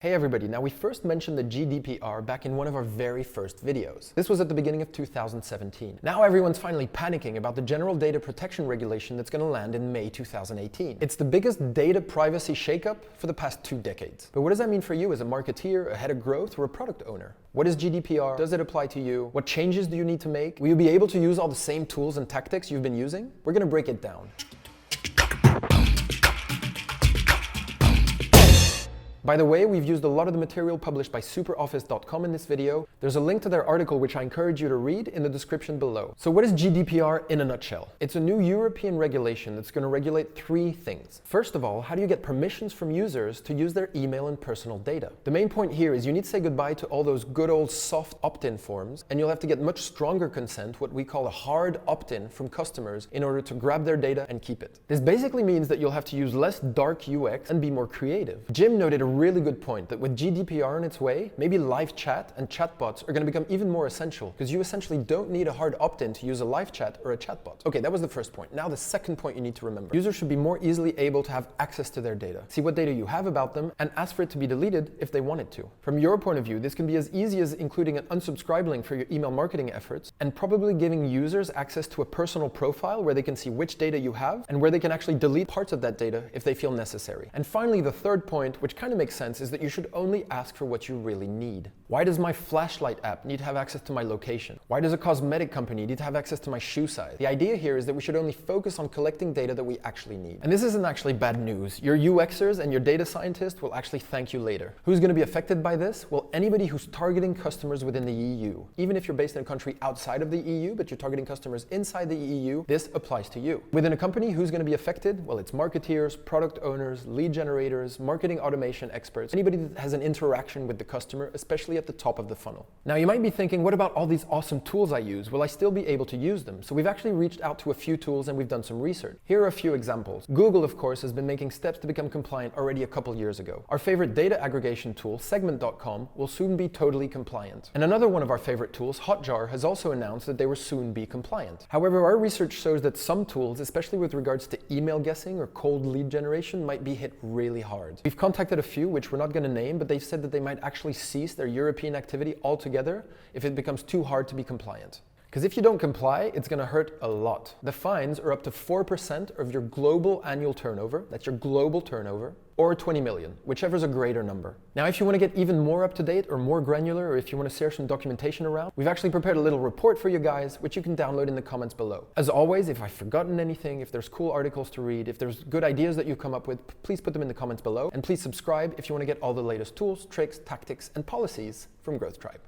Hey everybody, now we first mentioned the GDPR back in one of our very first videos. This was at the beginning of 2017. Now everyone's finally panicking about the general data protection regulation that's going to land in May 2018. It's the biggest data privacy shakeup for the past 2 decades. But what does that mean for you as a marketeer, a head of growth, or a product owner? What is GDPR? Does it apply to you? What changes do you need to make? Will you be able to use all the same tools and tactics you've been using? We're going to break it down. By the way, we've used a lot of the material published by superoffice.com in this video. There's a link to their article which I encourage you to read in the description below. So what is GDPR in a nutshell? It's a new European regulation that's going to regulate 3 things. First of all, how do you get permissions from users to use their email and personal data? The main point here is you need to say goodbye to all those good old soft opt-in forms, and you'll have to get much stronger consent, what we call a hard opt-in, from customers in order to grab their data and keep it. This basically means that you'll have to use less dark UX and be more creative. Jim noted a really good point that with GDPR on its way, maybe live chat and chatbots are going to become even more essential because you essentially don't need a hard opt-in to use a live chat or a chatbot. Okay, that was the first point. Now the second point you need to remember. Users should be more easily able to have access to their data, see what data you have about them, and ask for it to be deleted if they want it to. From your point of view, this can be as easy as including an unsubscribe link for your email marketing efforts and probably giving users access to a personal profile where they can see which data you have and where they can actually delete parts of that data if they feel necessary. And finally, the third point, which kind of makes sense, is that you should only ask for what you really need. Why does my flashlight app need to have access to my location? Why does a cosmetic company need to have access to my shoe size? The idea here is that we should only focus on collecting data that we actually need. And this isn't actually bad news. Your UXers and your data scientists will actually thank you later. Who's going to be affected by this? Well, anybody who's targeting customers within the EU. Even if you're based in a country outside of the EU, but you're targeting customers inside the EU, this applies to you. Within a company, who's going to be affected? Well, it's marketeers, product owners, lead generators, marketing automation experts, anybody that has an interaction with the customer, especially at the top of the funnel. Now you might be thinking, what about all these awesome tools I use? Will I still be able to use them? So we've actually reached out to a few tools and we've done some research. Here are a few examples. Google, of course, has been making steps to become compliant already a couple years ago. Our favorite data aggregation tool, segment.com, will soon be totally compliant. And another one of our favorite tools, Hotjar, has also announced that they will soon be compliant. However, our research shows that some tools, especially with regards to email guessing or cold lead generation, might be hit really hard. We've contacted a few, which we're not going to name, but they've said that they might actually cease their European activity altogether if it becomes too hard to be compliant. Because if you don't comply, it's going to hurt a lot. The fines are up to 4% of your global annual turnover, that's your global turnover, or 20 million, whichever is a greater number. Now, if you want to get even more up to date or more granular, or if you want to share some documentation around, we've actually prepared a little report for you guys, which you can download in the comments below. As always, if I've forgotten anything, if there's cool articles to read, if there's good ideas that you come up with, please put them in the comments below. And please subscribe if you want to get all the latest tools, tricks, tactics, and policies from Growth Tribe.